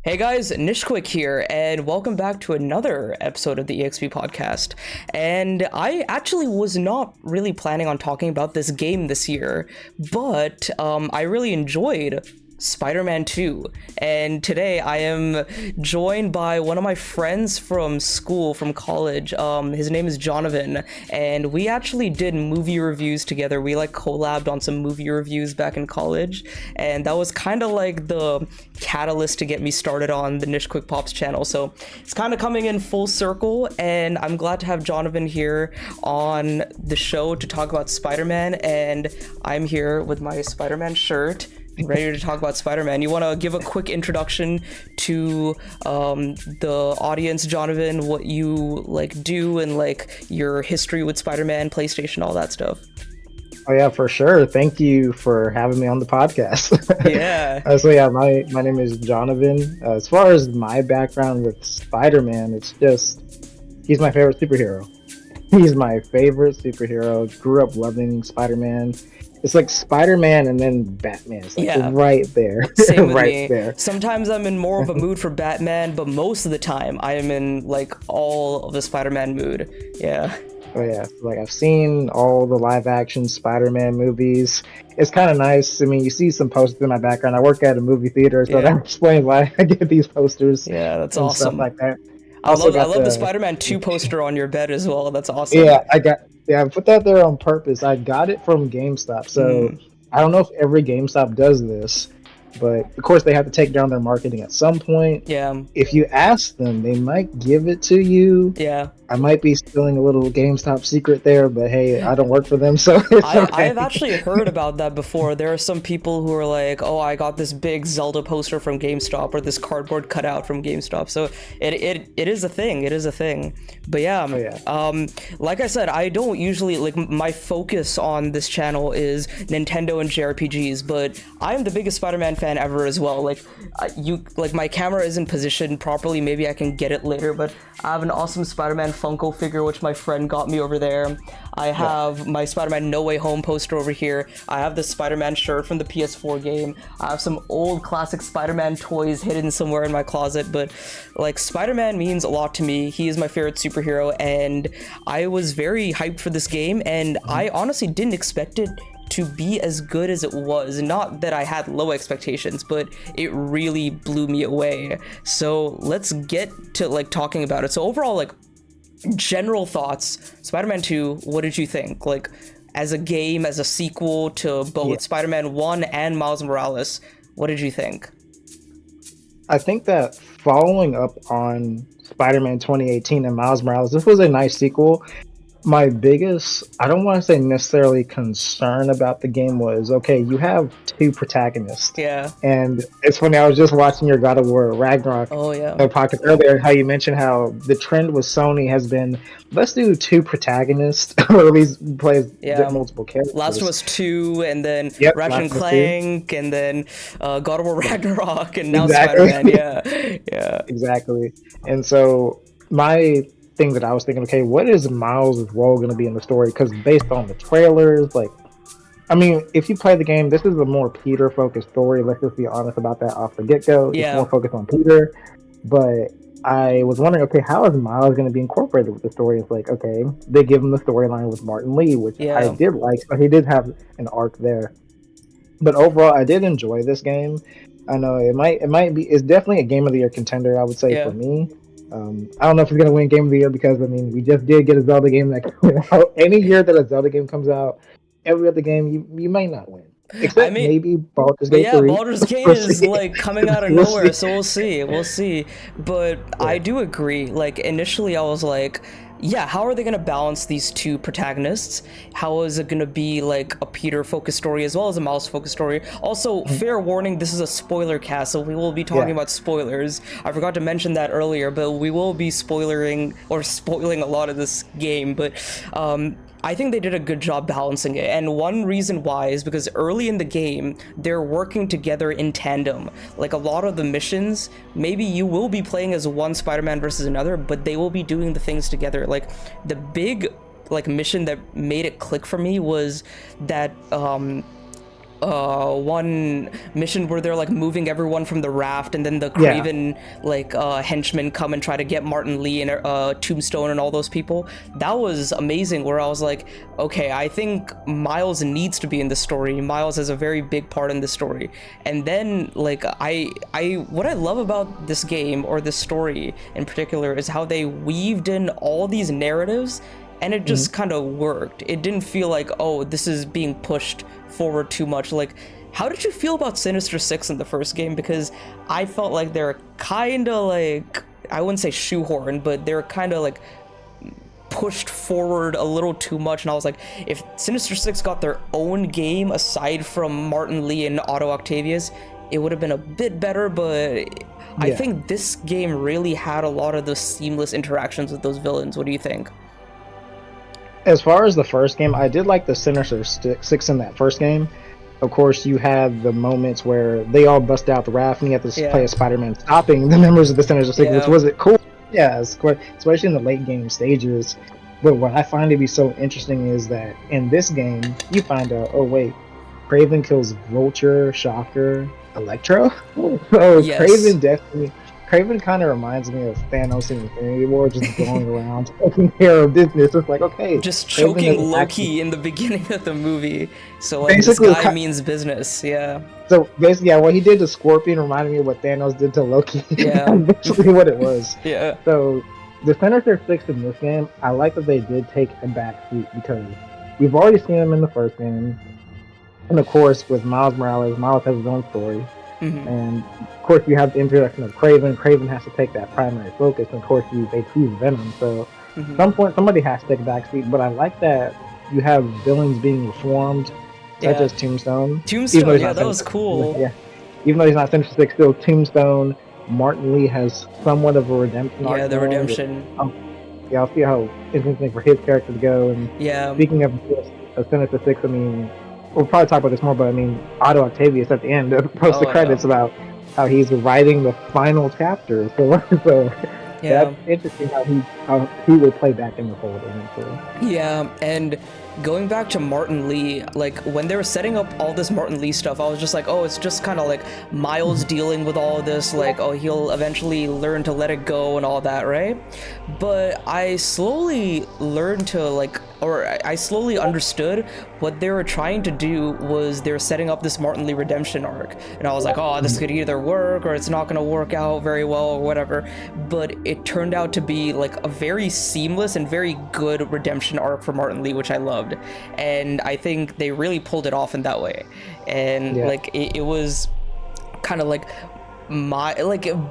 Hey guys, Nishquick here, and welcome back to another episode of the EXP podcast. And I actually was not really planning on talking about this game this year, but I really enjoyed Spider-Man 2. And today I am joined by one of my friends from school, from college. His name is Jonathan, and we actually did movie reviews together. We like collabed on some movie reviews back in college, and that was kind of like the catalyst to get me started on the Niche Quick Pops channel. So it's kind of coming in full circle, and I'm glad to have Jonathan here on the show to talk about Spider-Man. And I'm here with my Spider-Man shirt, ready to talk about Spider-Man. You want to give a quick introduction to the audience, Jonathan, what you like do and like your history with Spider-Man, PlayStation, all that stuff? Oh yeah, for sure. Thank you for having me on the podcast. Yeah. So yeah, my name is Jonathan. As far as my background with Spider-Man, it's just he's my favorite superhero. He's my favorite superhero. Grew up loving Spider-Man. It's like Spider-Man and then Batman. It's like right there. Same with right me. there. Sometimes I'm in more of a mood for Batman, but most of the time I am in like all of the Spider-Man mood. Yeah. Oh yeah, like I've seen all the live action Spider-Man movies. It's kind of nice. I mean, you see some posters in my background. I work at a movie theater, so that explains why I get these posters. Yeah, that's and awesome. Stuff like that. I love the Spider-Man 2 poster on your bed as well. That's awesome. Yeah, I put that there on purpose. I got it from GameStop. So I don't know if every GameStop does this, but of course they have to take down their marketing at some point. Yeah. If you ask them, they might give it to you. Yeah. I might be stealing a little GameStop secret there, but hey, I don't work for them, so I've actually heard about that before. There are some people who are like, "Oh, I got this big Zelda poster from GameStop or this cardboard cutout from GameStop." So it is a thing. It is a thing. But like I said, I don't usually like my focus on this channel is Nintendo and JRPGs, but I'm the biggest Spider-Man fan ever as well. Like my camera isn't positioned properly. Maybe I can get it later, but I have an awesome Spider-Man Funko figure, which my friend got me over there. I have my Spider-Man No Way Home poster over here. I have the Spider-Man shirt from the PS4 game. I have some old classic Spider-Man toys hidden somewhere in my closet, but like Spider-Man means a lot to me. He is my favorite superhero, and I was very hyped for this game, and I honestly didn't expect it to be as good as it was. Not that I had low expectations, but it really blew me away. So let's get to like talking about it. So overall, like general thoughts, Spider-Man 2, what did you think? Like as a game, as a sequel to both Spider-Man 1 and Miles Morales, what did you think? I think that following up on Spider-Man 2018 and Miles Morales, this was a nice sequel. My biggest, I don't want to say necessarily concern about the game was, okay, you have two protagonists. Yeah. And it's funny, I was just watching your God of War Ragnarok podcast earlier, how you mentioned how the trend with Sony has been, let's do two protagonists, or at least play multiple characters. Last of Us 2, and then Ratchet and Clank, and then God of War Ragnarok, and now Spider-Man. Yeah. Exactly. And so my thing that I was thinking, okay, what is Miles' role going to be in the story? Because based on the trailers, like, I mean, if you play the game, this is a more Peter-focused story. Let's just be honest about that off the get-go. It's more focused on Peter. But I was wondering, okay, how is Miles going to be incorporated with the story? It's like, okay, they give him the storyline with Martin Lee, which I did like. So he did have an arc there. But overall, I did enjoy this game. I know it's definitely a Game of the Year contender, I would say, for me. I don't know if it's going to win Game of the Year because, I mean, we just did get a Zelda game that comes out. Any year that a Zelda game comes out, every other game, you may not win. Except maybe Baldur's Gate 3. Baldur's Gate is like coming out of nowhere, so we'll see. But I do agree. Like, initially I was like, how are they going to balance these two protagonists? How is it going to be like a Peter-focused story as well as a Miles-focused story? Also, fair warning, this is a spoiler cast, so we will be talking about spoilers. I forgot to mention that earlier, but we will be spoiling a lot of this game. But I think they did a good job balancing it, and one reason why is because early in the game, they're working together in tandem. Like a lot of the missions, maybe you will be playing as one Spider-Man versus another, but they will be doing the things together. Like the big mission that made it click for me was that one mission where they're like moving everyone from the raft, and then the Yeah. Craven like henchmen come and try to get Martin Lee and Tombstone and all those people. That was amazing. Where I was like, okay, I think Miles needs to be in the story. Miles has a very big part in the story. And then like what I love about this game, or this story in particular, is how they weaved in all these narratives, and it just kind of worked. It didn't feel like, oh, this is being pushed forward too much. Like, how did you feel about Sinister Six in the first game? Because I felt like they're kind of like, I wouldn't say shoehorned, but they're kind of like pushed forward a little too much. And I was like, if Sinister Six got their own game aside from Martin Lee and Otto Octavius, it would have been a bit better. But I think this game really had a lot of those seamless interactions with those villains. What do you think? As far as the first game, I did like the Sinister Six in that first game. Of course, you had the moments where they all bust out the raft, and you have to play as Spider-Man stopping the members of the Sinister Six, which was cool. Yeah, especially in the late game stages. But what I find to be so interesting is that in this game, you find out, oh wait, Kraven kills Vulture, Shocker, Electro. So Kraven kind of reminds me of Thanos in Infinity War, just going around taking care of business. It's like, okay, just choking Loki in the beginning of the movie. So like, this guy means business. Yeah. So basically, what he did to Scorpion reminded me of what Thanos did to Loki. Yeah. Basically what it was. Yeah. So the Sinister Six in this game, I like that they did take a back seat, because we've already seen them in the first game. And of course, with Miles Morales, Miles has his own story. And of course, you have the introduction of Kraven. Kraven has to take that primary focus. And of course, they tease Venom. So at some point, somebody has to take a backseat. But I like that you have villains being reformed, such as Tombstone. Tombstone, yeah, that was cool. Yeah, even though he's not Sinister Six, still Tombstone. Martin Lee has somewhat of a redemption arc. Yeah, the redemption. I'll see how interesting for his character to go. And speaking of Sinister Six, I mean, we'll probably talk about this more, but I mean, Otto Octavius at the end post the credits about how he's writing the final chapter. So that's interesting how he will play back in the fold eventually. Yeah, and going back to Martin Lee, like when they were setting up all this Martin Lee stuff, I was just like, oh, it's just kind of like Miles dealing with all of this, like, oh, he'll eventually learn to let it go and all that, right? But I slowly learned to I slowly understood what they were trying to do was they were setting up this Martin Lee redemption arc. And I was like, oh, this could either work or it's not going to work out very well or whatever. But it turned out to be like a very seamless and very good redemption arc for Martin Lee, which I loved. And I think they really pulled it off in that way. And like it was kind of like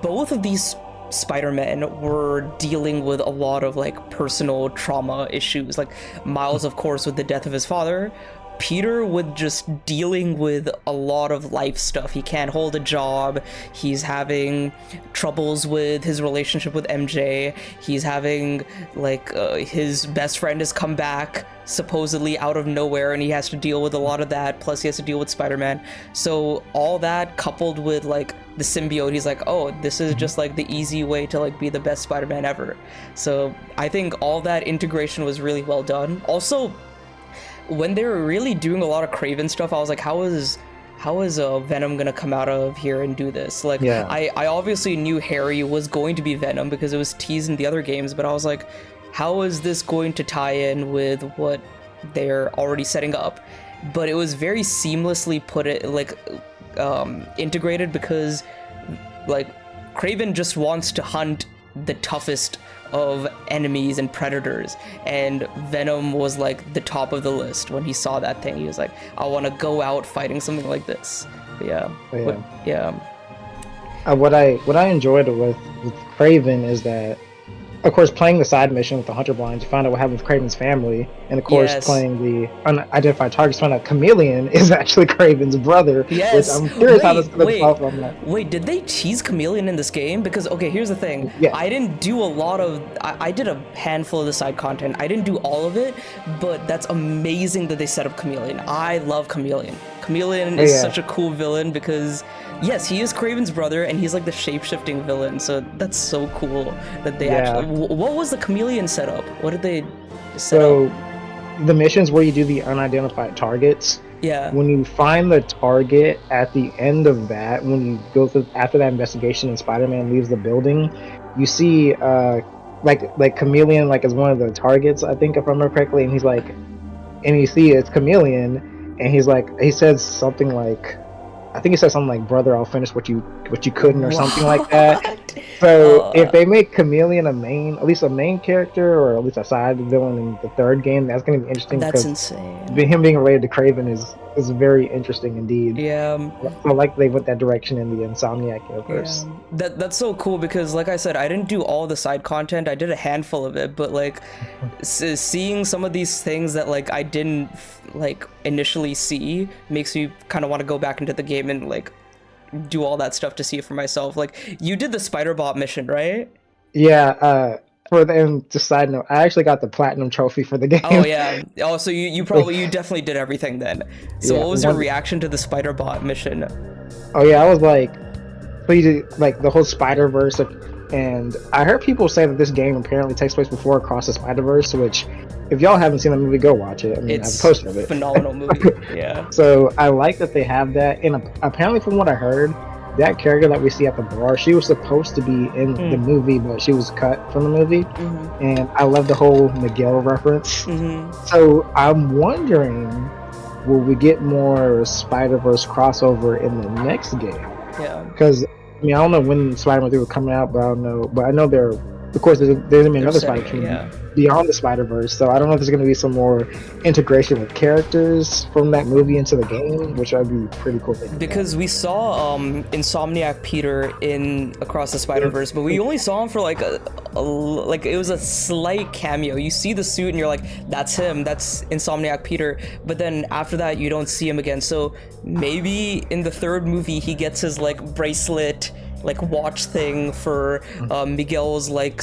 both of these Spider-Man were dealing with a lot of like personal trauma issues. Like Miles, of course, with the death of his father. Peter with just dealing with a lot of life stuff. He can't hold a job. He's having troubles with his relationship with MJ. He's having like his best friend has come back supposedly out of nowhere, and he has to deal with a lot of that. Plus he has to deal with Spider-Man. So all that coupled with like the symbiote, he's like, oh, this is just like the easy way to like be the best Spider-Man ever. So I think all that integration was really well done. Also, when they were really doing a lot of Kraven stuff, I was like, how is Venom gonna come out of here and do this? Like, I obviously knew Harry was going to be Venom because it was teased in the other games, but I was like, how is this going to tie in with what they're already setting up? But it was very seamlessly integrated, because like Kraven just wants to hunt the toughest of enemies and predators, and Venom was like the top of the list. When he saw that thing, he was like, I want to go out fighting something like this. But what I enjoyed with Kraven is that, of course, playing the side mission with the Hunter Blinds, you find out what happened with Kraven's family, and of course, playing the unidentified targets, find out Chameleon is actually Kraven's brother. Yes. Which I'm curious how this is going to solve from that. Wait, did they tease Chameleon in this game? Because okay, here's the thing. I didn't do a lot of. I did a handful of the side content. I didn't do all of it, but that's amazing that they set up Chameleon. I love Chameleon. Chameleon is such a cool villain because, yes, he is Kraven's brother, and he's like the shape-shifting villain, so that's so cool that they actually... What was the Chameleon setup? What did they set up? The missions where you do the unidentified targets, Yeah. when you find the target at the end of that, when you go through after that investigation and Spider-Man leaves the building, you see like Chameleon like is one of the targets, I think if I remember correctly, and he's like, and you see it's Chameleon, and he's like, he says something like, I think he said something like, "Brother, I'll finish what you couldn't," or something like that. What? So if they make Chameleon a main, at least a main character, or at least a side villain in the third game, that's going to be interesting That's because insane. him being related to Craven is very interesting indeed. Yeah. So I like they went that direction in the Insomniac Yeah, universe. that's so cool because, like I said, I didn't do all the side content. I did a handful of it, but like seeing some of these things that like I didn't like initially see makes me kind of want to go back into the game and like do all that stuff to see it for myself. Like you did the Spider Bot mission, right? Yeah. For the and just side note, I actually got the platinum trophy for the Oh game. yeah. Oh, so you definitely did everything then. So Yeah. what was your reaction to the Spider Bot mission? Oh yeah, I was like, please, like the whole Spider Verse, and I heard people say that this game apparently takes place before Across the Spider Verse, which, if y'all haven't seen the movie, go watch it. I mean, I have a It's poster of it. phenomenal movie. Yeah. So I like that they have that, and apparently, from what I heard, that character that we see at the bar, she was supposed to be in the movie, but she was cut from the movie. And I love the whole Miguel reference. So I'm wondering, will we get more Spider-Verse crossover in the next game? Yeah. Because I mean, I don't know when Spider-Man 3 was coming out, but I don't know. But I know of course, there's gonna be another setting Spider-Man it, beyond the Spider-Verse. So I don't know if there's gonna be some more integration with characters from that movie into the game, which would be pretty cool. Because we saw Insomniac Peter in Across the Spider-Verse, but we only saw him for like like it was a slight cameo. You see the suit and you're like, that's him, that's Insomniac Peter. But then after that, you don't see him again. So maybe in the third movie, he gets his like bracelet, like watch thing for Miguel's like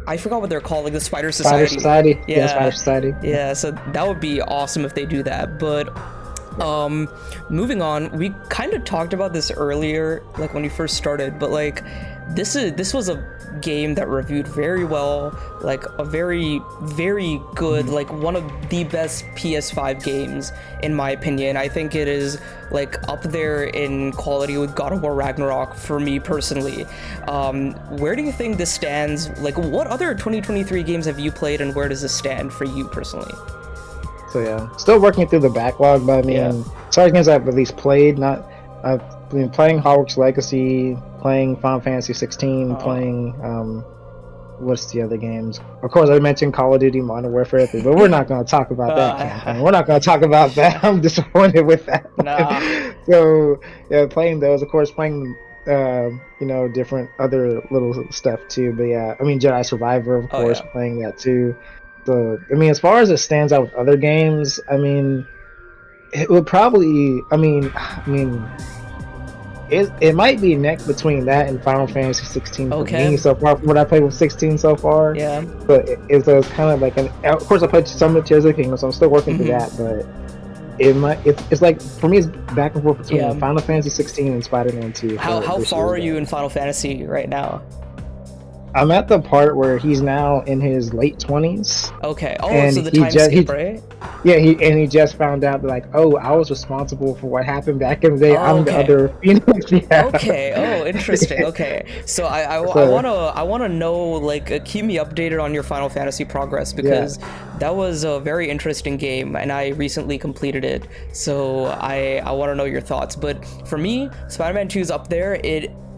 I forgot what they're called, like the Spider Society. Spider Society. Yeah, Spider Society. Yeah, so that would be awesome if they do that. But moving on, we kind of talked about this earlier, like when we first started, but like this was a game that reviewed very well, like a very good, like one of the best PS5 games in my opinion. I think it is like up there in quality with God of War Ragnarok for me personally. Where do you think this stands? Like what other 2023 games have you played and where does this stand for you personally? So yeah, still working through the backlog, but I mean, as far as games I've at least played, I've been playing Hogwarts Legacy, playing Final Fantasy 16, playing what's the other games? Of course, I mentioned Call of Duty Modern Warfare 3, but we're not going to talk about that campaign. We're not going to talk about that. I'm disappointed with that. Nah. So yeah, playing those, of course, playing different other little stuff too. But yeah, I mean Jedi Survivor, of course, playing that too. So I mean, as far as it stands out with other games, I mean, it would probably, it might be neck between that and Final Fantasy 16 for me so far. From what I played with 16 so far, yeah. But it's kind of like of course I played some of Tears of the Kingdom, so I'm still working through that. But it's like for me, it's back and forth between Final Fantasy 16 and Spider-Man 2. How far are you in Final Fantasy right now? I'm at the part where he's now in his late 20s. Okay. Oh, so the time skip, right? Yeah, he just found out that, like, oh, I was responsible for what happened back in the day. I'm the other Phoenix. Yeah. Okay. Oh, interesting. Okay. So I wanna know, like, keep me updated on your Final Fantasy progress because that was a very interesting game and I recently completed it. So I want to know your thoughts. But for me, Spider-Man 2 is up there.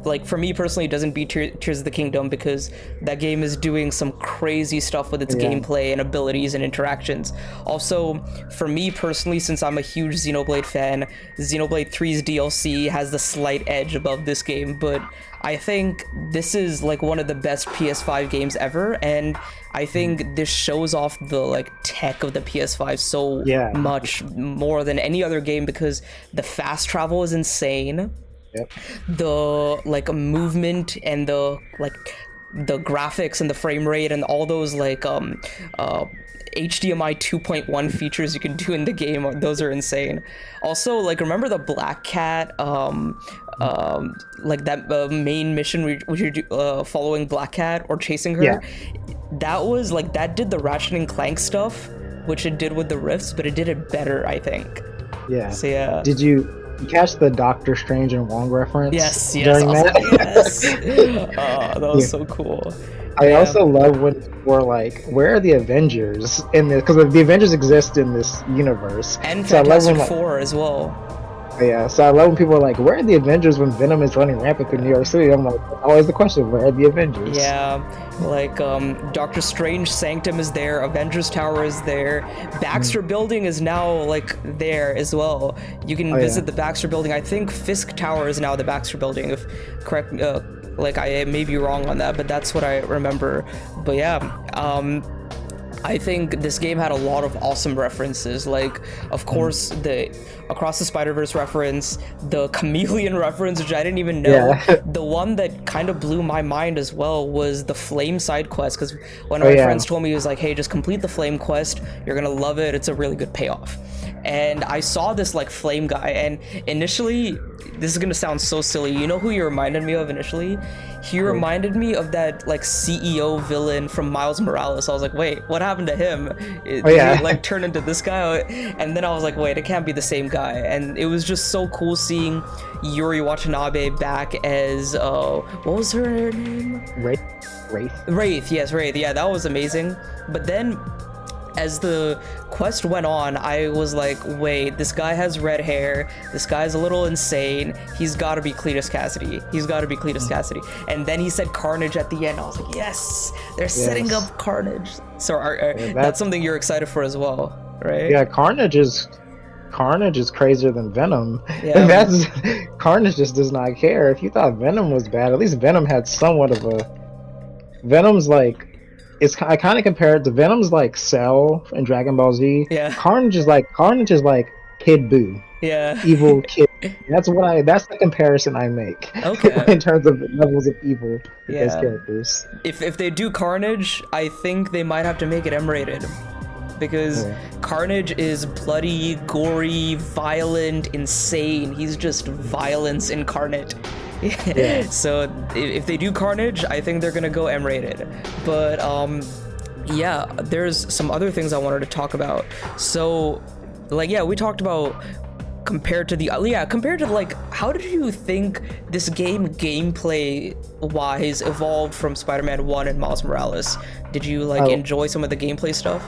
Like, for me personally, it doesn't beat Tears of the Kingdom because that game is doing some crazy stuff with its gameplay and abilities and interactions. Also, for me personally, since I'm a huge Xenoblade fan, Xenoblade 3's DLC has the slight edge above this game, but I think this is like one of the best PS5 games ever, and I think this shows off the like tech of the PS5 so much more than any other game because the fast travel is insane. Yep. The like movement and the graphics and the frame rate and all those like HDMI 2.1 features you can do in the game, those are insane. Also, like, remember the Black Cat like that main mission where you're following Black Cat or chasing her? That was like, that did the Ratchet and Clank stuff, which it did with the Rifts, but it did it better, I think. Yeah. So yeah. Did you catch the Doctor Strange and Wong reference Yes, yes. I during was like, that? yes. Oh, that was Yeah. so cool. I Yeah. also love when people are like, "Where are the Avengers in this?" Because the Avengers exist in this universe. And So I love Fantastic when like, Four as well. yeah. So I love when people are like, "Where are the Avengers?" When Venom is running rampant through New York City. I'm like, always the question: Where are the Avengers? Yeah, like Doctor Strange Sanctum is there, Avengers Tower is there, Baxter Building is now like there as well. You can Oh visit yeah. the Baxter Building. I think Fisk Tower is now the Baxter Building. If correct, like I may be wrong on that, but that's what I remember. But yeah, I think this game had a lot of awesome references. Like, of course, the Across the Spider-Verse reference, the Chameleon reference, which I didn't even know. Yeah. The one that kind of blew my mind as well was the Flame side quest. Because one of Oh my yeah. friends told me, he was like, "Hey, just complete the Flame quest. You're gonna love it. It's a really good payoff." And I saw this like Flame guy, and initially, this is gonna sound so silly. You know who he reminded me of initially? He reminded me of that like CEO villain from Miles Morales. I was like, wait, what happened to him? Did yeah. he like turn into this guy? And then I was like, wait, it can't be the same guy. And it was just so cool seeing Yuri Watanabe back as what was her name? Wraith. Wraith. Wraith, yes, Wraith. Yeah, that was amazing. But then as the quest went on, I was like, wait, this guy has red hair. This guy's a little insane. He's got to be Cletus Cassidy. He's got to be Cletus Cassidy. And then he said Carnage at the end. I was like, yes, they're setting up Carnage. So that's something you're excited for as well, right? Yeah, Carnage is crazier than Venom. Yeah. That's Carnage just does not care. If you thought Venom was bad, at least Venom had somewhat of a. Venom's like. I kind of compare it to Venom's like Cell in Dragon Ball Z. Yeah. Carnage is like Kid Buu. Yeah. Evil kid. That's the comparison I make. Okay. In terms of the levels of evil with those Yeah. characters. If they do Carnage, I think they might have to make it M-rated. Because Carnage is bloody, gory, violent, insane. He's just violence incarnate. Yeah. So if they do Carnage, I think they're gonna go M-rated. But yeah, there's some other things I wanted to talk about. So, like, yeah, we talked about compared to like, how did you think this game gameplay wise evolved from Spider-Man 1 and Miles Morales? Did you like enjoy some of the gameplay stuff?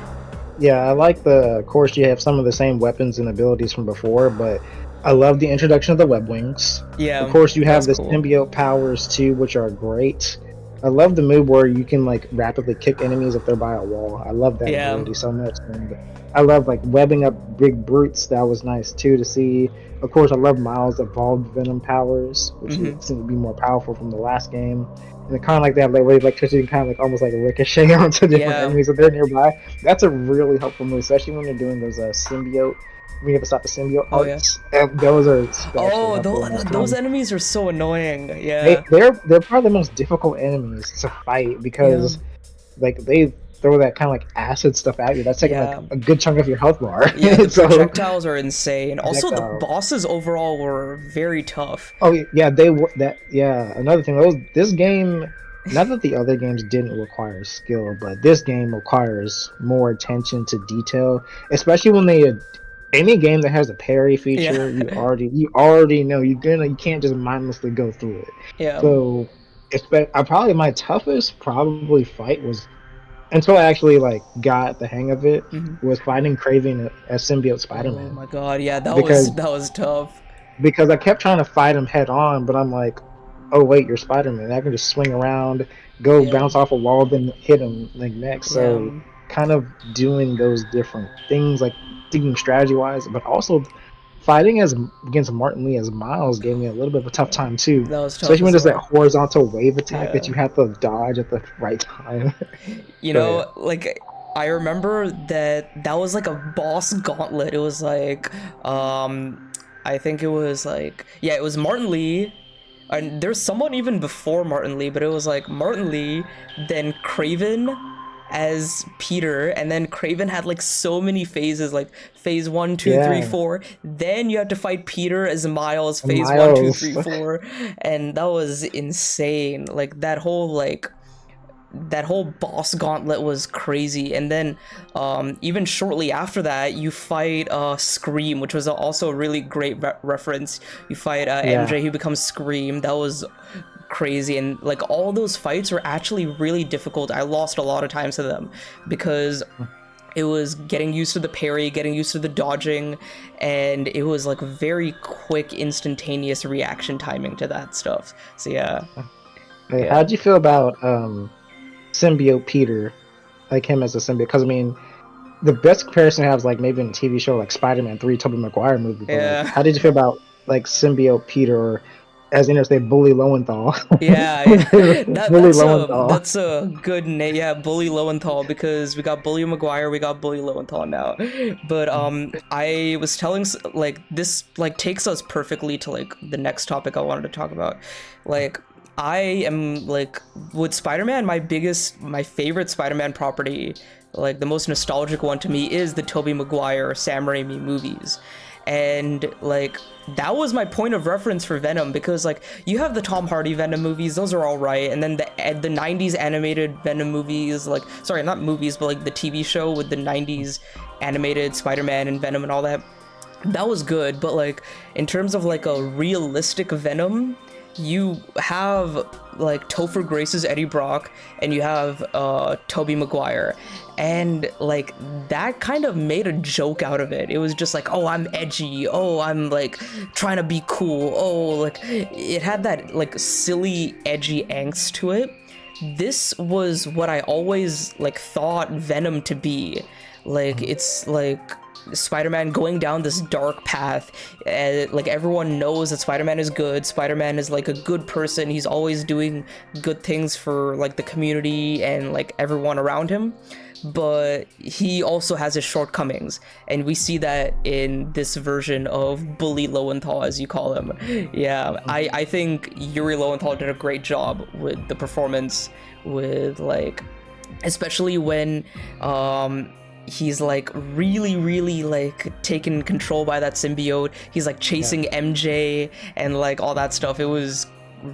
Yeah, I like of course you have some of the same weapons and abilities from before, but I love the introduction of the web wings. Yeah. Of course you have the cool. symbiote powers too, which are great. I love the move where you can like rapidly kick enemies if they're by a wall. I love that ability so much. And I love like webbing up big brutes. That was nice too to see. Of course, I love Miles' evolved Venom powers, which seem to be more powerful from the last game. And it kind of like that way of electricity, kind of like almost like a ricochet onto different enemies if they're nearby. That's a really helpful move, especially when you're doing those symbiote. We have to stop the symbiote arcs. Those are those enemies are so annoying. Yeah, they're probably the most difficult enemies to fight because like they throw that kind of like acid stuff at you. That's taking like a good chunk of your health bar. Yeah, the projectiles are insane. Also, the bosses overall were very tough. Oh yeah, they were that. Yeah, another thing. This game. Not that the other games didn't require skill, but this game requires more attention to detail, especially when any game that has a parry feature. You already know you can't just mindlessly go through it. Yeah. So, my toughest fight was until I actually like got the hang of it was fighting Kraven as symbiote Spider-Man. Oh my god, yeah, that was tough. Because I kept trying to fight him head on, but I'm like, oh wait, you're Spider-Man. I can just swing around, bounce off a wall, then hit him like next. So kind of doing those different things, like thinking strategy-wise, but also fighting against Martin Lee as Miles gave me a little bit of a tough time too. That was tough. Especially when there's that horizontal wave attack that you have to dodge at the right time. You know, like I remember that was like a boss gauntlet. It was like, I think it was like, it was Martin Lee. And there's someone even before Martin Lee, but it was like Martin Lee, then Kraven as Peter, and then Kraven had like so many phases, like phase 1, 2, 3, 4. Then you had to fight Peter as Miles, phase 1, 2, 3, 4, and that was insane. Like that whole like that whole boss gauntlet was crazy. And then even shortly after that, you fight Scream, which was also a really great reference. You fight MJ, who becomes Scream. That was crazy. And like all those fights were actually really difficult. I lost a lot of times to them because it was getting used to the parry, getting used to the dodging, and it was like very quick, instantaneous reaction timing to that stuff. So yeah. Hey, how'd you feel about symbiote Peter, like him as a symbiote? Because I mean, the best comparison I have is like maybe in a TV show like Spider-Man 3, Tobey Maguire movie. But like, how did you feel about like symbiote Peter, or as you know, say Bully Lowenthal? That's a good name. Yeah, Bully Lowenthal, because we got Bully Maguire, we got Bully Lowenthal now. But I was telling, like, this like takes us perfectly to like the next topic I wanted to talk about. Like, I am like with Spider-Man, my favorite Spider-Man property, like the most nostalgic one to me, is the Tobey Maguire, Sam Raimi movies. And like that was my point of reference for Venom, because like you have the Tom Hardy Venom movies, those are all right, and then the 90s animated Venom movies, like, sorry, not movies, but like the TV show with the 90s animated Spider-Man and Venom and all that, that was good. But like in terms of like a realistic Venom, you have like Topher Grace's Eddie Brock, and you have Tobey Maguire, and like that kind of made a joke out of it. It was just like, oh, I'm edgy, oh, I'm like trying to be cool, oh, like it had that like silly edgy angst to it. This was what I always like thought Venom to be. Like it's like Spider-Man going down this dark path, like everyone knows that Spider-Man is good. Spider-Man is like a good person. He's always doing good things for like the community and like everyone around him, but he also has his shortcomings, and we see that in this version of Bully Lowenthal, as you call him. I think Yuri Lowenthal did a great job with the performance, with like, especially when he's like really like taken control by that symbiote. He's like chasing MJ and like all that stuff. It was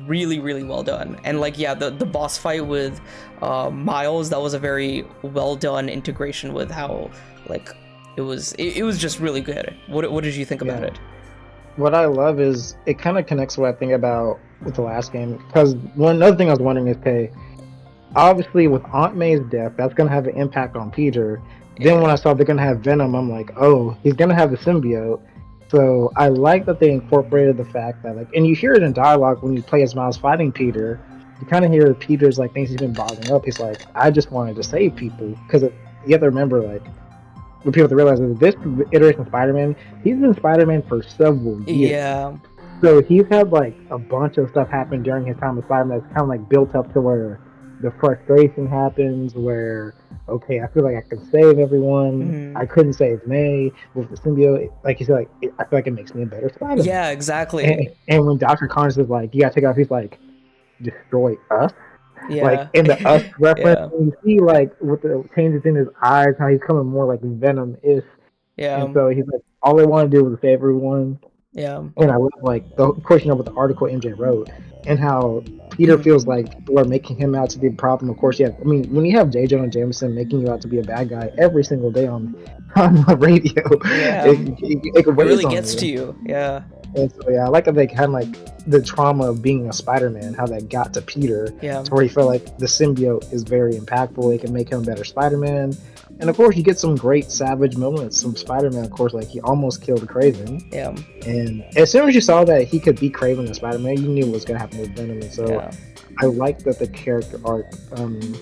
really well done. And like the boss fight with Miles, that was a very well done integration with how like it was just really good. What did you think about it? What I love is it kind of connects what I think about with the last game, because another thing I was wondering is, okay, obviously with Aunt May's death, that's gonna have an impact on Peter. Then when I saw they're gonna have Venom, I'm like, oh, he's gonna have the symbiote. So I like that they incorporated the fact that, like, and you hear it in dialogue when you play as Miles fighting Peter. You kind of hear Peter's like things he's been bottling up. He's like, I just wanted to save people, because you have to remember, like, what people have to realize is this iteration of Spider-Man, he's been Spider-Man for several years. Yeah. So he's had like a bunch of stuff happen during his time as Spider-Man that's kind of like built up to where the frustration happens, where, okay, I feel like I can save everyone. I couldn't save May with the symbiote. Like you said, like I feel like it makes me a better Spider-Man. Yeah, exactly. And when Dr. Connors is like, you gotta take it off, he's like, destroy us. Like in the us reference, you see like with the changes in his eyes, how he's coming more like Venom-ish. And so he's like, all they want to do was save everyone. And I love, like, of course, you know, with the article MJ wrote, and how Peter feels like people are making him out to be a problem. Of course, I mean, when you have J. Jonah Jameson making you out to be a bad guy every single day on the radio, it really gets to you. And so, I like that they kind of like the trauma of being a Spider-Man, how that got to Peter, to where he felt like the symbiote is very impactful. It can make him a better Spider-Man. And of course, you get some great savage moments from Spider-Man. Of course, like he almost killed Kraven. And as soon as you saw that he could beat Kraven as Spider-Man, you knew what was going to happen with Venom. And so I like that the character arc. And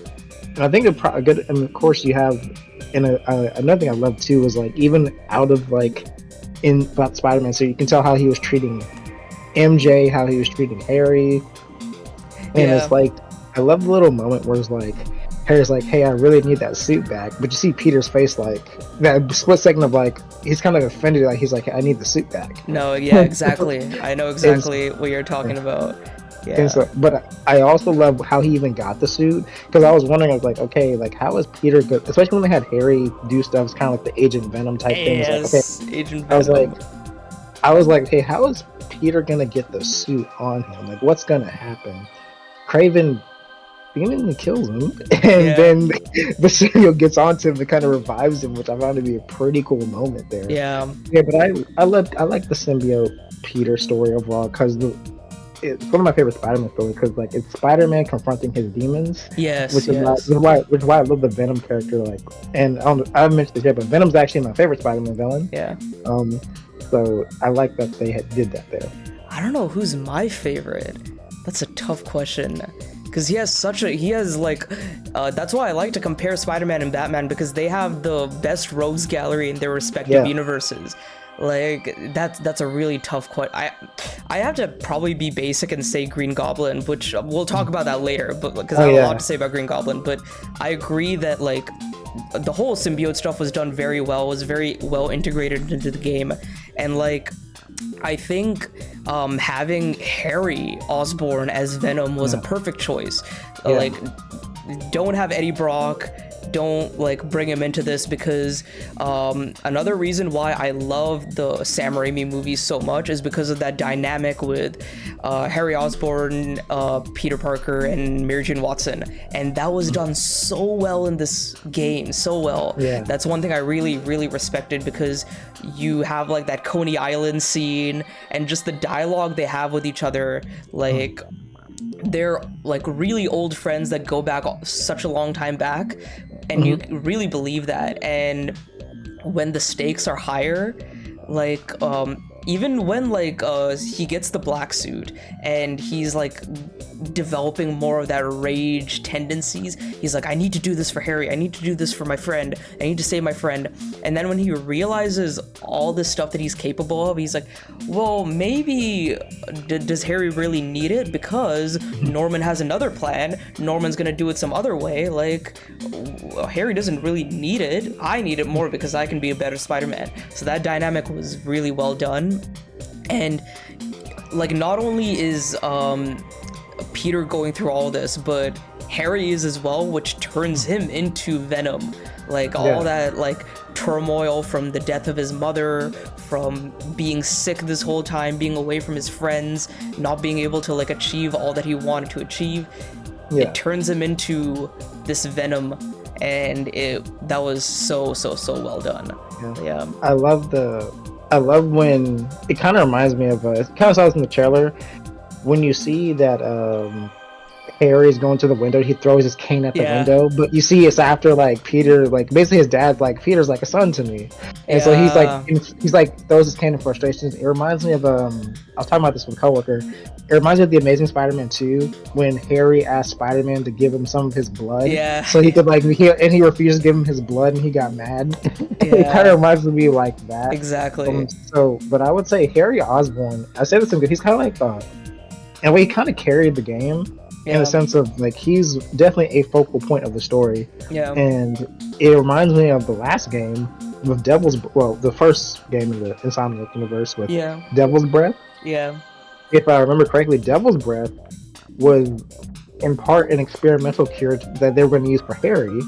I think a good. And of course, you have. And another thing I love too was like even out of like about Spider-Man, so you can tell how he was treating MJ, how he was treating Harry, and it's like I love the little moment where it's like, Harry's like, hey, I really need that suit back. But you see Peter's face, like, that split second of, like, he's kind of offended. Like, he's like, I need the suit back. No, exactly. I know exactly what you're talking about. And so, but I also love how he even got the suit. Because I was wondering, I was like, okay, like, how is Peter good? Especially when they had Harry do stuff. It's kind of like the Agent Venom type thing. It's like, okay. Agent Venom. I was like, hey, how is Peter going to get the suit on him? Like, what's going to happen? Kraven seemingly kills him, and Yeah. then the symbiote gets onto him and kind of revives him, which I found to be a pretty cool moment there. Yeah. Yeah, but I like the symbiote Peter story overall because it's one of my favorite Spider-Man stories because like it's Spider-Man confronting his demons, Yes. which is Yes. which is why I love the Venom character. Like, and I've mentioned this yet, but Venom's actually my favorite Spider-Man villain. Yeah. So I like that they did that there. I don't know who's my favorite. That's a tough question. Because that's why I like to compare Spider-Man and Batman, because they have the best rogues gallery in their respective universes. Like, that's a really tough question. I have to probably be basic and say Green Goblin, which we'll talk about that later, but because I have a lot to say about Green Goblin. But I agree that, like, the whole symbiote stuff was done very well, was very well integrated into the game. And, like, I think having Harry Osborn as Venom was a perfect choice. Like, don't have Eddie Brock, don't like bring him into this, because another reason why I love the Sam Raimi movies so much is because of that dynamic with Harry Osborn, Peter Parker, and Mary Jane Watson, and that was done so well in this game, so well. That's one thing I really, really respected, because you have like that Coney Island scene and just the dialogue they have with each other, like they're like really old friends that go back such a long time back, and you really believe that. And when the stakes are higher, like even when like he gets the black suit and he's like developing more of that rage tendencies, he's like, I need to do this for Harry, I need to do this for my friend, I need to save my friend. And then when he realizes all this stuff that he's capable of, he's like, well, maybe does Harry really need it? Because Norman has another plan, Norman's gonna do it some other way. Like, Harry doesn't really need it, I need it more because I can be a better Spider-Man. So that dynamic was really well done. And like, not only is Peter going through all this, but Harry is as well, which turns him into Venom. Like, all that like turmoil from the death of his mother, from being sick this whole time, being away from his friends, not being able to like achieve all that he wanted to achieve, it turns him into this Venom. And that was so well done. I love when it kind of reminds me of it kind of saw this in the trailer when you see that Harry is going to the window, he throws his cane at the window, but you see it's after like Peter, like basically his dad's like, Peter's like a son to me, and so he's like throws his cane in frustrations. It reminds me of I was talking about this with a coworker. It reminds me of the Amazing Spider-Man 2 when Harry asked Spider-Man to give him some of his blood, so he could he refused to give him his blood and he got mad. It kind of reminds me like that. Exactly. But I would say Harry Osborn, I say this because he's kind of like in a way he kind of carried the game. In the sense of like he's definitely a focal point of the story, and it reminds me of the last game with the first game of the Insomniac universe with Devil's Breath. If I remember correctly, Devil's Breath was in part an experimental cure that they were going to use for Harry.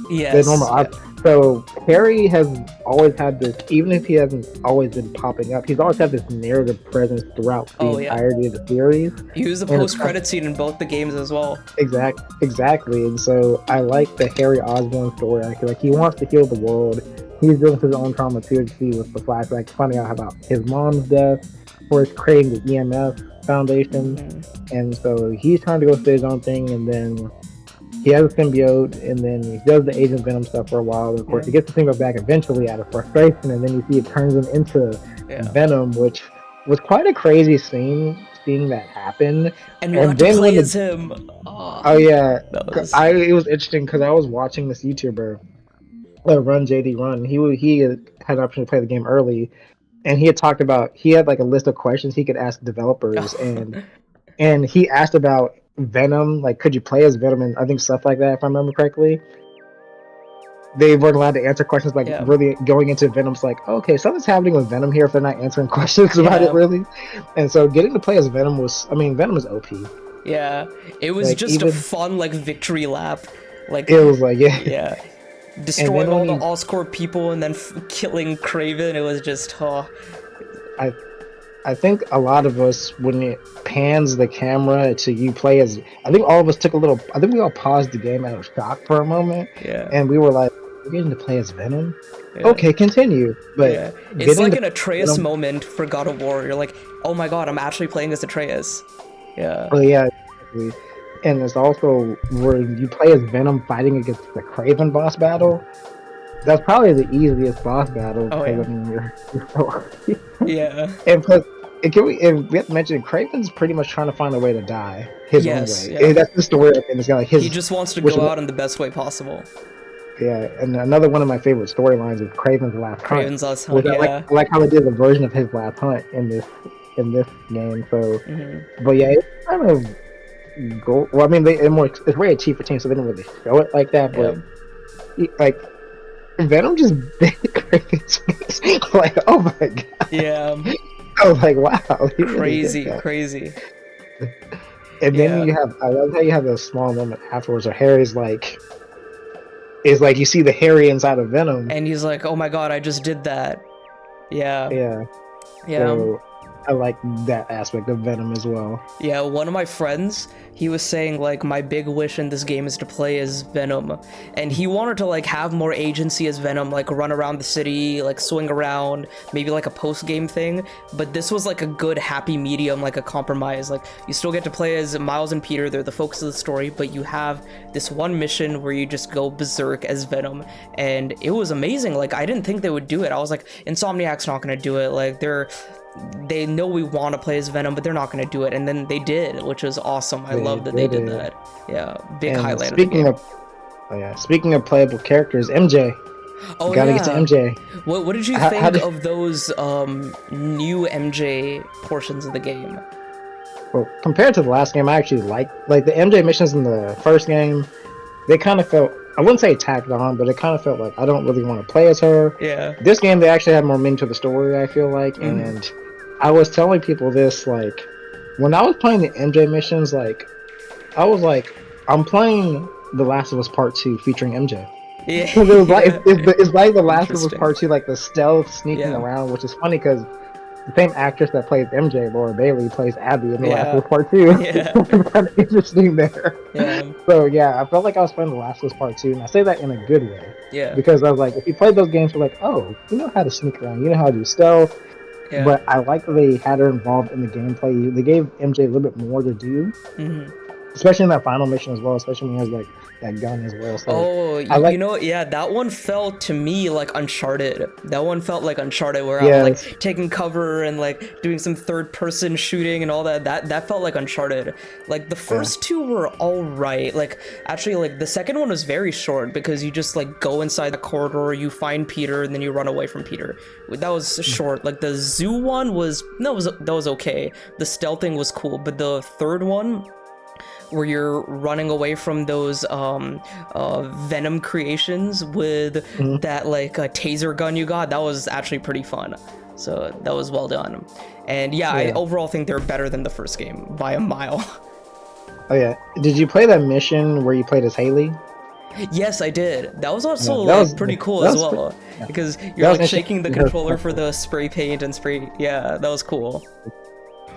So Harry has always had this, even if he hasn't always been popping up, he's always had this narrative presence throughout the entirety of the series. He was a post-credit scene in both the games as well. Exactly. And so I like the Harry Osborn story. I feel like he wants to heal the world. He's dealing with his own trauma too, to see with the flashback, finding out about his mom's death, or it's creating the EMF Foundation. And so he's trying to go through his own thing, and then he has a symbiote, and then he does the Agent Venom stuff for a while. Of course, he gets the symbiote back eventually out of frustration, and then you see it turns him into Venom, which was quite a crazy scene, seeing that happen. And we got to play as him. It was interesting because I was watching this YouTuber, Run JD Run. He had an option to play the game early, and he had talked about, he had like a list of questions he could ask developers, and he asked about Venom, like could you play as Venom, and I think stuff like that, if I remember correctly. They weren't allowed to answer questions like really going into Venom's like, okay, something's happening with Venom here if they're not answering questions about it really. And so getting to play as Venom Venom is OP. Yeah, it was like, just a fun like victory lap. Like it was like destroying all the Oscorp people and then killing Kraven. It was just I think a lot of us, when it pans the camera to you play as, I think all of us took a little. I think we all paused the game out of shock for a moment, Yeah, and we were like, "We're getting to play as Venom." yeah, Okay, continue. But yeah. It's getting like to an Atreus Venom, moment for God of War. You're like, oh my god, I'm actually playing as Atreus. Yeah, oh yeah, exactly. And it's also where you play as Venom fighting against the Craven boss battle. That's probably the easiest boss battle oh because yeah, I mean you're so yeah, and plus and we have to mention Craven's pretty much trying to find a way to die his own yes, way. yeah. That's the story and it's got like He his just wants to which go out in the best way possible. yeah, and another one of my favorite storylines is Craven's Last Hunt. Craven's Last Which Hunt, yeah. I like how they did the version of his last hunt in this game. So Hmm. but yeah, it's kind of go well I mean it's very cheap for team so they didn't really show it like that, Yeah, but like Venom just bit Craven's face. Like, oh my god. yeah. I was like, wow, he really did Crazy, that. crazy. And then Yeah, I love how you have a small moment afterwards where Harry's like, is like, you see the Harry inside of Venom. and he's like, oh my god, I just did that. Yeah, Yeah. yeah. So I like that aspect of Venom as well. Yeah, one of my friends, he was saying like my big wish in this game is to play as Venom, and he wanted to like have more agency as Venom, like run around the city, like swing around, maybe like a post-game thing, but this was like a good happy medium, like a compromise. Like you still get to play as Miles and Peter, they're the focus of the story, but you have this one mission where you just go berserk as Venom, and it was amazing. Like I didn't think they would do it. I was like, Insomniac's not gonna do it. Like they know we want to play as Venom, but they're not going to do it, and then they did, which was awesome. I love that they did that. Yeah, big And highlight of the game. speaking of playable characters, MJ. Oh Gotta yeah, get to MJ. what did you How think did- of those new MJ portions of the game? Well, compared to the last game, I actually like the MJ missions in the first game. They kind of felt, I wouldn't say tacked on, but it kind of felt like I don't really want to play as her. Yeah, This game, they actually had more meaning to the story, I feel like. And I was telling people this, like, when I was playing the MJ missions, like, I was like, I'm playing The Last of Us Part 2 featuring MJ. yeah. Because it was like, Yeah. it's like The Last of Us Interesting. Part 2, like the stealth sneaking Yeah. around, which is funny because the same actress that plays MJ, Laura Bailey, plays Abby in The Last Yeah. of Us Part 2. Yeah. It's kind of interesting there. Yeah, So yeah, I felt like I was playing The Last of Us Part 2, and I say that in a good way. yeah, Because I was like, if you play those games, you're like, oh, you know how to sneak around, you know how to do stealth. yeah. But I like that they had her involved in the gameplay. They gave MJ a little bit more to do, Mhm. especially in that final mission as well, especially when he has like that gun as well. So Oh, I like- you know, yeah, that one felt to me like Uncharted. That one felt like Uncharted, where I'm Yes. like taking cover and like doing some third-person shooting and all that. That felt like Uncharted. Like the first two were all right. Like actually, like the second one was very short because you just like go inside the corridor, you find Peter, and then you run away from Peter. That was short. Like the zoo one was that was okay. The stealthing was cool, but the third one, where you're running away from those Venom creations with that like taser gun you got, that was actually pretty fun. So that was well done. And yeah, I Yeah. overall think they're better than the first game by a mile. oh yeah, did you play that mission where you played as Haley? Yes, I did. That was also Yeah, that like was- pretty cool that as was well. yeah. Because That you're was like actually- shaking the that was controller for cool. the spray paint and spray. Yeah, that was cool.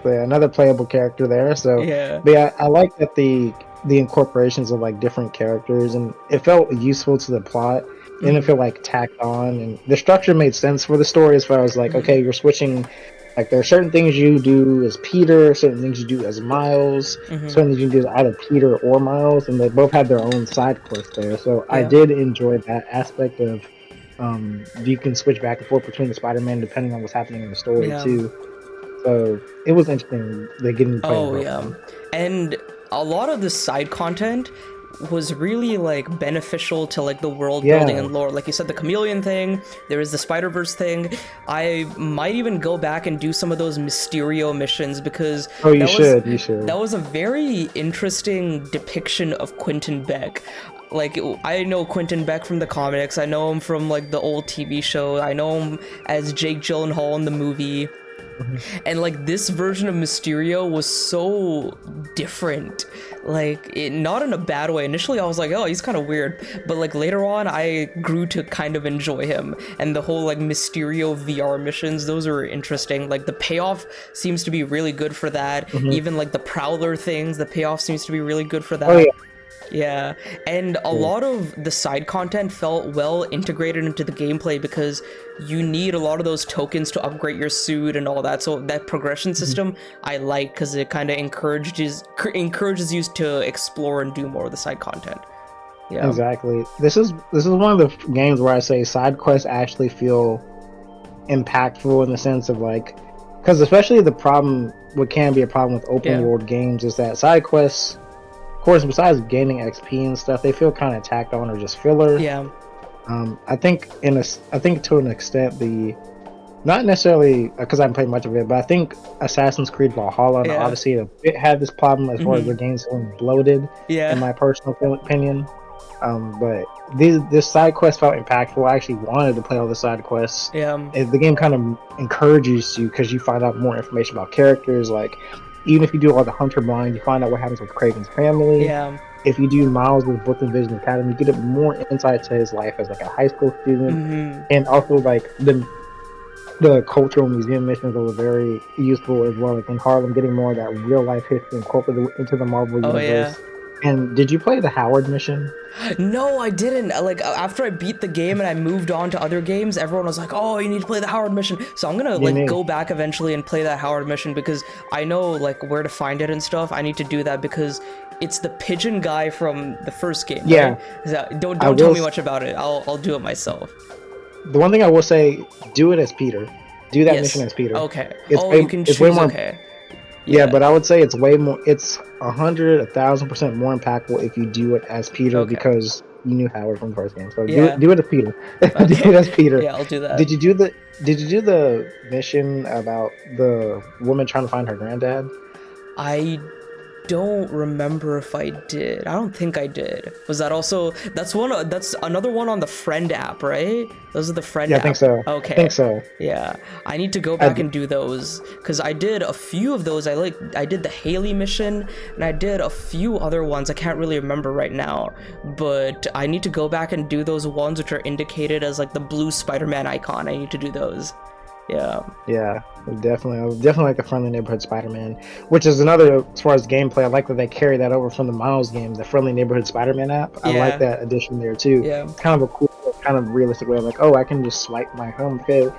So, yeah, another playable character there. So Yeah. but yeah, I like that the incorporations of like different characters, and it felt useful to the plot. It didn't feel like tacked on, and the structure made sense for the story as far as like, okay, you're switching. Like there are certain things you do as Peter, certain things you do as Miles, certain things you do as either Peter or Miles, and they both have their own side quests there. So I Yeah. did enjoy that aspect of you can switch back and forth between the Spider-Man depending on what's happening in the story Yeah. too. So it was interesting. They getting to play Oh both yeah, of them. and a lot of the side content was really like beneficial to like the world building Yeah. and lore. Like you said, the chameleon thing, there is the Spider-Verse thing. I might even go back and do some of those Mysterio missions because Oh, you that should. You should. that was a very interesting depiction of Quentin Beck. Like I know Quentin Beck from the comics. I know him from like the old TV show. I know him as Jake Gyllenhaal in the movie. And like this version of Mysterio was so different, like not in a bad way. Initially I was like, oh, he's kind of weird, but like later on I grew to kind of enjoy him. And the whole like Mysterio VR missions, those are interesting. Like the payoff seems to be really good for that. Even like the Prowler things, the payoff seems to be really good for that. Oh yeah. Yeah, and a lot of the side content felt well integrated into the gameplay because you need a lot of those tokens to upgrade your suit and all that. So that progression system I like because it kind of encourages you to explore and do more of the side content. Yeah, Exactly. This is one of the games where I say side quests actually feel impactful in the sense of like, because especially what can be a problem with open world games is that side quests, of course, besides gaining XP and stuff, they feel kind of tacked on or just filler. Yeah. I think to an extent not necessarily because I haven't played much of it, but I think Assassin's Creed Valhalla and Odyssey it had this problem as far as the game's feeling bloated. Yeah. In my personal opinion. But this side quest felt impactful. I actually wanted to play all the side quests. Yeah. The game kind of encourages you because you find out more information about characters. Like, even if you do all the Hunter blind, you find out what happens with Kraven's family. Yeah. If you do Miles with Brooklyn Vision Academy, you get more insight to his life as like a high school student, and also like the cultural museum missions were very useful as well. Like in Harlem, getting more of that real life history incorporated into the Marvel universe. Yeah. And did you play the Howard mission? No, I didn't. Like after I beat the game and I moved on to other games, everyone was like, "Oh, you need to play the Howard mission." So I'm gonna go back eventually and play that Howard mission because I know like where to find it and stuff. I need to do that because it's the pigeon guy from the first game. Yeah. Right? So don't tell me much about it. I'll do it myself. The one thing I will say, do it as Peter. Do that mission as Peter. Okay. You can choose. Way more, okay. Yeah, but I would say it's way more. It's 1,000% more impactful if you do it as Peter because you knew Howard from the first game. So do it as Peter. Do it as Peter. Yeah, I'll do that. Did you do the mission about the woman trying to find her granddad? I don't remember if I did. I don't think I did. Was that also that's another one on the Friend app, right? Those are the Friend app. I think so. Okay. I think so. Yeah. I need to go back and do those because I did a few of those. I did the Haley mission and I did a few other ones. I can't really remember right now, but I need to go back and do those ones which are indicated as like the blue Spider-Man icon. I need to do those. Yeah, definitely. I definitely like the Friendly Neighborhood Spider-Man, which is another, as far as gameplay, I like that they carry that over from the Miles game, the Friendly Neighborhood Spider-Man app. I like that addition there too. Yeah. Kind of a cool, kind of realistic way of like, oh, I can just swipe my home. Okay,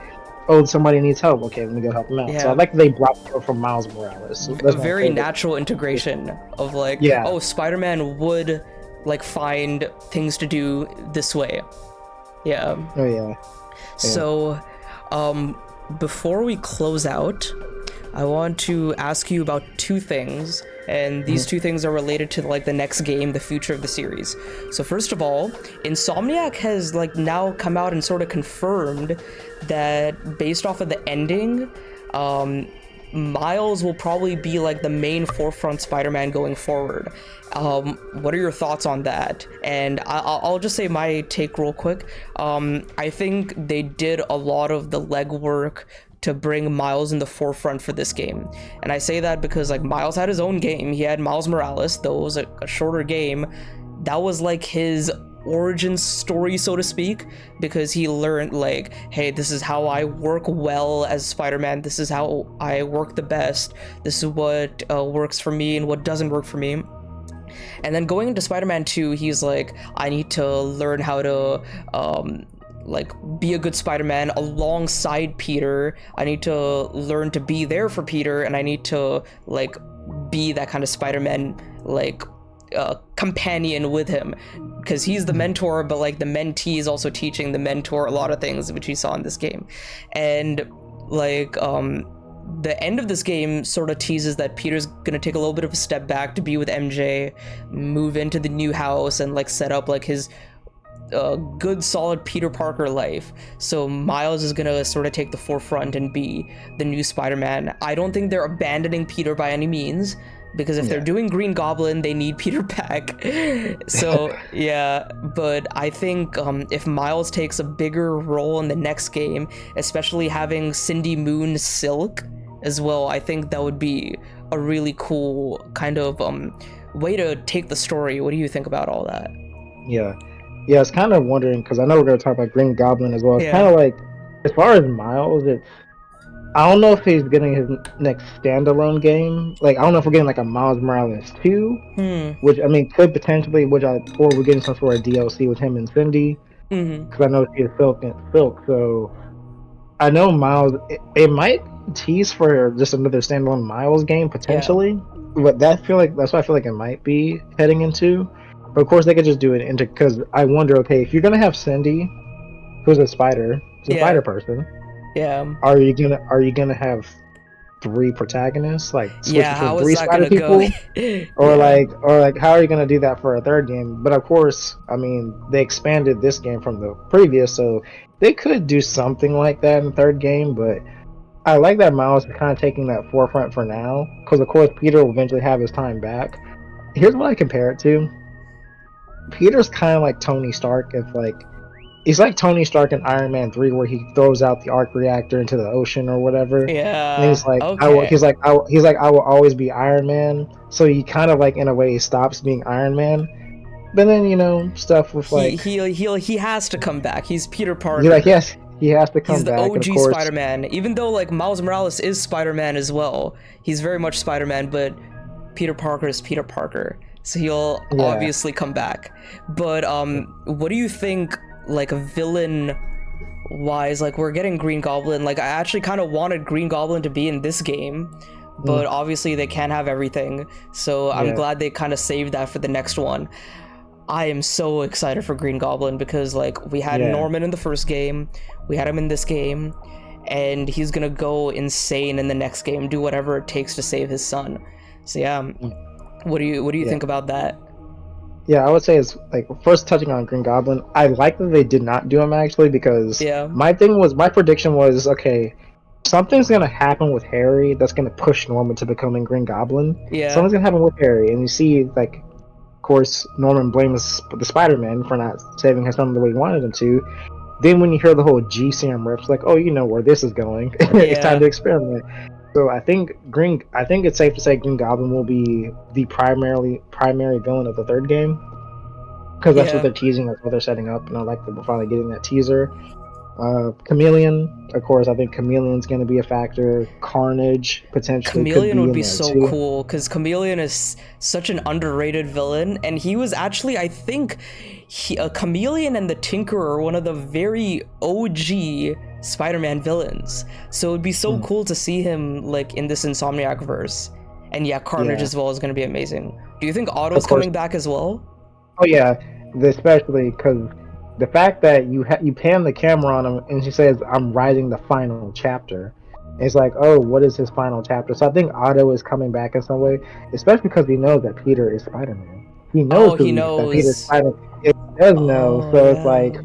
oh, somebody needs help. Okay, let me go help them out. So I like that they brought it from Miles Morales. So a very natural integration of like, oh, Spider-Man would like find things to do this way. Yeah. Oh yeah. So, before we close out, I want to ask you about two things, and these two things are related to like the next game, the future of the series. So first of all, Insomniac has like now come out and sort of confirmed that based off of the ending, Miles will probably be like the main forefront Spider-Man going forward. What are your thoughts on that? And I'll just say my take real quick. I think they did a lot of the legwork to bring Miles in the forefront for this game. And I say that because like Miles had his own game. He had Miles Morales, though it was a shorter game. That was like his origin story, so to speak, because he learned like, hey, this is how I work well as Spider-Man. This is how I work the best. This is what works for me and what doesn't work for me. And then going into Spider-Man 2, he's like, I need to learn how to like be a good Spider-Man alongside Peter. I need to learn to be there for Peter, and I need to like be that kind of Spider-Man like companion with him, because he's the mentor, but like the mentee is also teaching the mentor a lot of things, which he saw in this game. And like the end of this game sort of teases that Peter's gonna take a little bit of a step back to be with MJ, move into the new house, and like set up like his good solid Peter Parker life. So Miles is gonna sort of take the forefront and be the new Spider-Man. I don't think they're abandoning Peter by any means, because if they're Yeah. doing Green Goblin, they need Peter Pack. So yeah, but I think if Miles takes a bigger role in the next game, especially having Cindy Moon Silk as well, I think that would be a really cool kind of way to take the story. What do you think about all that? Yeah. Yeah, I was kind of wondering because I know we're gonna talk about Green Goblin as well. It's kind Yeah. of like, as far as Miles, it's I don't know if he's getting his next standalone game. Like, I don't know if we're getting like a Miles Morales 2, Hmm. which I mean could potentially, or we're getting some sort of DLC with him and Cindy, Mm-hmm. because I know she is Silk and Silk. So I know Miles. It might tease for just another standalone Miles game Yeah. potentially, but that's what I feel like it might be heading into. But of course, they could just do it into because I wonder. Okay, if you're gonna have Cindy, who's a Yeah. spider person, Yeah. are you gonna have three protagonists, like switch Yeah. between How is three that spider gonna go? people, or Yeah. how are you gonna do that for a third game? But of course, I mean they expanded this game from the previous, so they could do something like that in the third game. But I like that Miles is kind of taking that forefront for now, because of course Peter will eventually have his time back. Here's what I compare it to: Peter's kind of like Tony Stark, if like he's like Tony Stark in Iron Man 3, where he throws out the arc reactor into the ocean or whatever. And he's Yeah. like, Okay. I will always be Iron Man. So he kind of like in a way stops being Iron Man. But then stuff with He like he he has to come back. He's Peter he like Parker. yes he has to He's come the back, and of OG course Spider-Man. Even though like Miles Morales is Spider-Man as well. He's very much Spider-Man, but Peter Parker is Peter Parker. So he'll yeah. obviously come back. But what do you think like a villain wise, like we're getting Green Goblin. Like I actually kind of wanted Green Goblin to be in this game, but Mm, obviously they can't have everything. So I'm yeah. glad they kind of saved that for the next one. I am so excited for Green Goblin because like we had Yeah. Norman in the first game, we had him in this game, and he's gonna go insane in the next game, do whatever it takes to save his son. So yeah, Mm, what do you yeah. think about that? Yeah, I would say it's like first touching on Green Goblin. I like that they did not do him actually, because Yeah, my prediction was, okay, something's gonna happen with Harry that's gonna push Norman to becoming Green Goblin. yeah, Something's gonna happen with Harry, and you see, like, of course, Norman blames the Spider-Man for not saving his son the way he wanted him to. Then when you hear the whole G serum rips, like, oh, you know where this is going. It's time yeah, to experiment. So I think it's safe to say Green Goblin will be the primary villain of the third game, because that's what yeah. they're teasing, that's what they're setting up, and I like that we're finally getting that teaser. Chameleon, of course, I think Chameleon's going to be a factor. Carnage potentially could Chameleon be would in be there so too. cool because Chameleon is such an underrated villain, and he was actually, I think, Chameleon and the Tinker are one of the very OG Spider-Man villains. So it'd be so Mm, cool to see him like in this Insomniac verse, and yeah, Carnage yeah, as well is going to be amazing. Do you think of Otto's course. coming back as well? Oh yeah, especially because the fact that you pan the camera on him and she says, "I'm writing the final chapter." It's like, oh, what is his final chapter? So I think Otto is coming back in some way, especially because he knows that Peter is Spider-Man. He knows Oh, he that Peter's knows. Spider. He does know, Oh so it's like, yeah.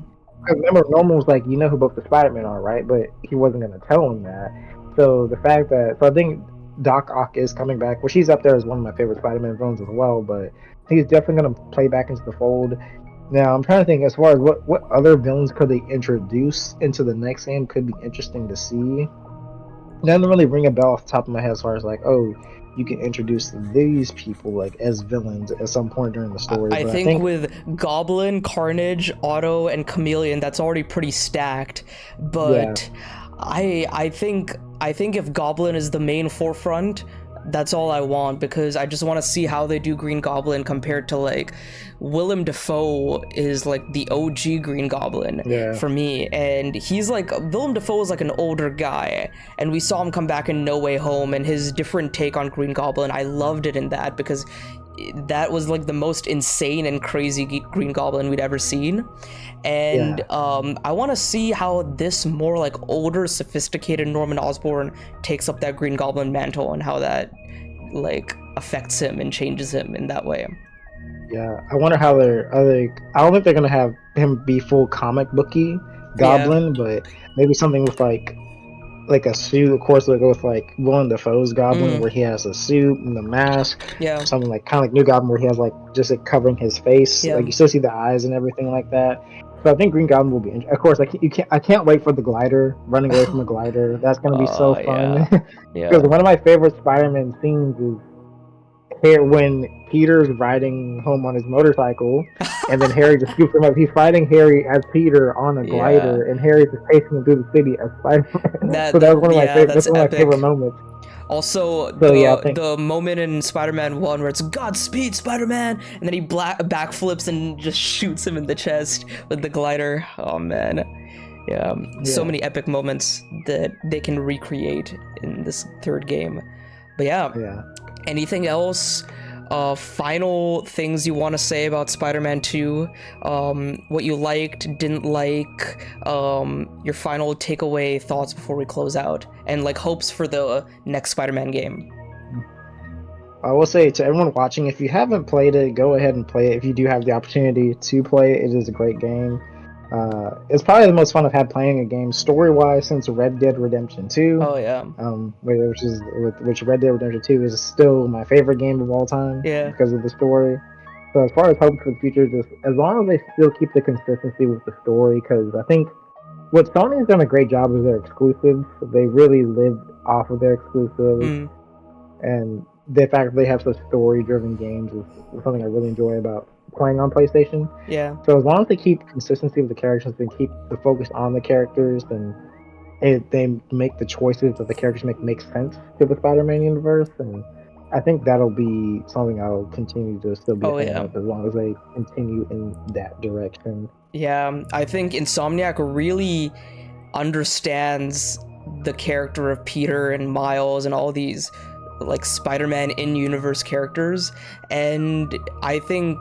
'cause remember, Norman was like, you know who both the Spider-Men are, right? But he wasn't gonna tell him that. So the fact that, so I think Doc Ock is coming back, which he's up there as one of my favorite Spider-Man villains as well. But he's definitely gonna play back into the fold. Now I'm trying to think as far as what other villains could they introduce into the next game could be interesting to see. None really ring a bell off the top of my head as far as like, oh, you can introduce these people like as villains at some point during the story. I But I think think, with Goblin, Carnage, Otto, and Chameleon, that's already pretty stacked. yeah, But I think if Goblin is the main forefront, that's all I want because I just want to see how they do Green Goblin compared to like Willem Dafoe is like the OG Green Goblin yeah, for me, and he's like Willem Dafoe is like an older guy, and we saw him come back in No Way Home, and his different take on Green Goblin, I loved it in that because that was like the most insane and crazy Green Goblin we'd ever seen. And yeah. I want to see how this more like older, sophisticated Norman Osborn takes up that Green Goblin mantle and how that like affects him and changes him in that way. Yeah, I wonder how I don't think they're gonna have him be full comic booky Yeah, Goblin, but maybe something with like like a suit. Of course, they'll go with like Willem Dafoe's Goblin, Mm, where he has a suit and the mask. yeah, Something like kind of like New Goblin, where he has like just like covering his face. yeah. Like you still see the eyes and everything like that. So I think Green Goblin will be. Of course, I can't wait for the glider running away from the glider. That's gonna be so fun. Yeah, Because yeah. one of my favorite Spider-Man scenes is here when Peter's riding home on his motorcycle, and then Harry just scoops him up. He's fighting Harry as Peter on a Yeah. glider, and Harry's just chasing him through the city as Spider-Man. So that was one of my Yeah, favorite. that's That's one of my favorite epic. moments. Also, So yeah, I think the moment in Spider-Man 1 where it's Godspeed, Spider-Man, and then he backflips and just shoots him in the chest with the glider. Oh man. Yeah, so yeah, many epic moments that they can recreate in this third game. But yeah, yeah. anything else? Final things you want to say about Spider-Man 2? What you liked, didn't like, your final takeaway thoughts before we close out, and like hopes for the next Spider-Man game. I will say to everyone watching, if you haven't played it, go ahead and play it. If you do have the opportunity to play it, it is a great game. It's probably the most fun I've had playing a game story-wise since Red Dead Redemption 2. Oh yeah, Which Red Dead Redemption 2 is still my favorite game of all time yeah. because of the story. So as far as hope for the future, just as long as they still keep the consistency with the story, because I think what Sony's done a great job is their exclusives. They really live off of their exclusives, Mm, and the fact that they have such story-driven games is something I really enjoy about playing on PlayStation. yeah. So as long as they keep consistency with the characters and keep the focus on the characters, and they make the choices that the characters make sense to the Spider-Man universe, and I think that'll be something I'll continue to still be a Oh fan yeah. of as long as they continue in that direction. Yeah, I think Insomniac really understands the character of Peter and Miles and all these like Spider-Man in-universe characters, and I think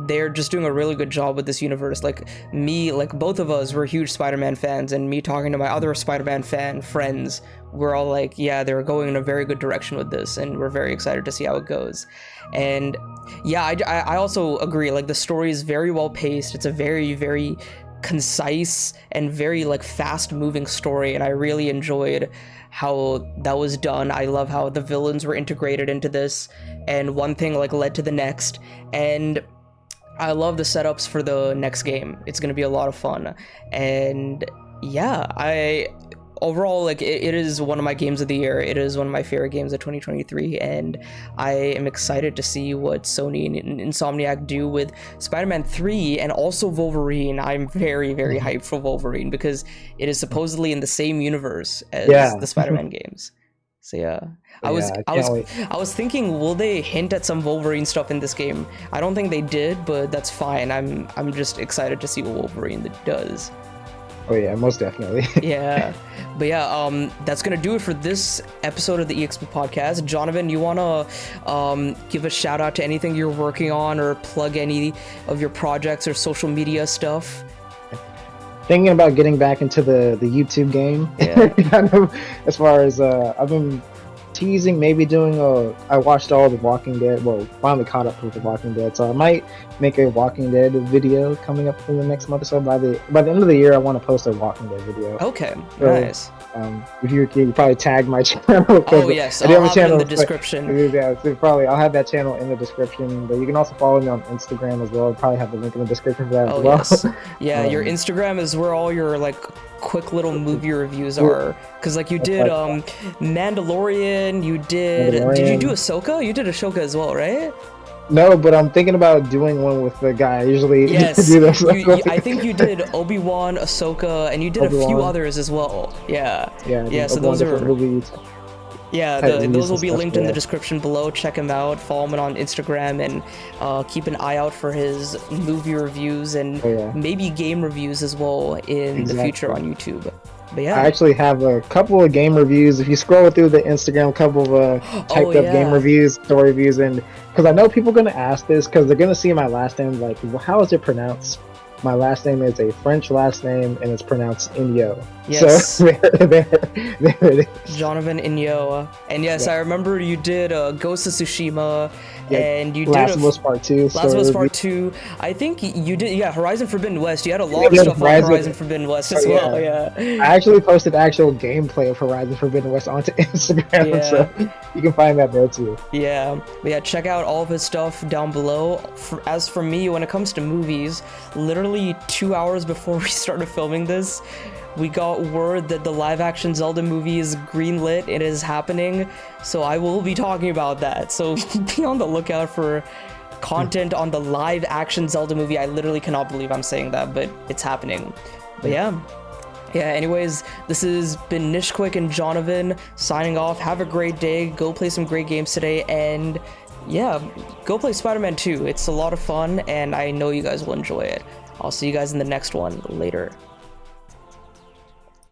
they're just doing a really good job with this universe. Like me, like both of us were huge Spider-Man fans, and me talking to my other Spider-Man fan friends, we're all like, yeah, they're going in a very good direction with this, and we're very excited to see how it goes. And yeah, I also agree, like the story is very well paced. It's a very, very concise and very like fast moving story, and I really enjoyed how that was done. I love how the villains were integrated into this, and one thing like led to the next, and I love the setups for the next game. It's gonna be a lot of fun, and yeah, I overall like it is one of my games of the year. It is one of my favorite games of 2023, and I am excited to see what Sony and Insomniac do with Spider-Man 3 and also Wolverine. I'm very, very hyped for Wolverine because it is supposedly in the same universe as Yeah, the Spider-Man games. So yeah, I yeah, was I I can't was wait. I was thinking, will they hint at some Wolverine stuff in this game? I don't think they did, but that's fine. I'm just excited to see what Wolverine does. Oh yeah, most definitely. Yeah, but yeah, that's gonna do it for this episode of the EXP podcast. Jonathan, you wanna give a shout out to anything you're working on or plug any of your projects or social media stuff? Thinking about getting back into the YouTube game. Yeah. Kind of, as far as I've been teasing maybe doing I watched all the Walking Dead, well, finally caught up with the Walking Dead, so I might make a Walking Dead video coming up in the next month or so. By the end of the year I want to post a Walking Dead video. Okay, So, nice. if you probably tag my channel. Oh yes, I do I'll have a have it in channel the description. Yeah, so probably I'll have that channel in the description, but you can also follow me on Instagram as well. I'll probably have the link in the description for that Oh as well. yes, yeah. Your Um, Instagram is where all your like quick little movie reviews are. Cause like you did Mandalorian, you did. Did you do Ahsoka? You did Ahsoka as well, right? No, but I'm thinking about doing one with the guy I usually Yes. do this. I think you did Obi-Wan, Ahsoka, and you did a few Obi-Wan. others as well. Yeah. Yeah, Yeah. So Obi-Wan those are. different movies. Yeah, type reviews those will and be stuff, linked in the yeah. description below. Check him out. Follow him on Instagram, and keep an eye out for his movie reviews and Oh, yeah. maybe game reviews as well in the future Exactly. on YouTube. But I yeah. actually have a couple of game reviews. If you scroll through the Instagram, a couple of typed up game yeah. reviews, story reviews, and because I know people are gonna ask this because they're gonna see my last name like, well, how is it pronounced? My last name is a French last name, and it's pronounced Inyo. Yes. So there it is. Jonathan Inyo. And yes, Yeah. I remember you did Ghost of Tsushima, Yeah, and you Last did of Us Part 2. Last of Us story Part 2. I think you did, yeah, Horizon Forbidden West. You had a lot of Yeah, stuff on Horizon Forbidden West as yeah. well, yeah. I actually posted actual gameplay of Horizon Forbidden West onto Instagram, Yeah. so you can find that there too. Yeah, but yeah, check out all of his stuff down below. As for me, when it comes to movies, literally 2 hours before we started filming this, we got word that the live-action Zelda movie is greenlit. It is happening, so I will be talking about that. So be on the lookout for content on the live-action Zelda movie. I literally cannot believe I'm saying that, but it's happening. But yeah. Yeah, anyways, this has been Nishquick and Jonovan signing off. Have a great day. Go play some great games today. And yeah, go play Spider-Man 2. It's a lot of fun, and I know you guys will enjoy it. I'll see you guys in the next one. Later.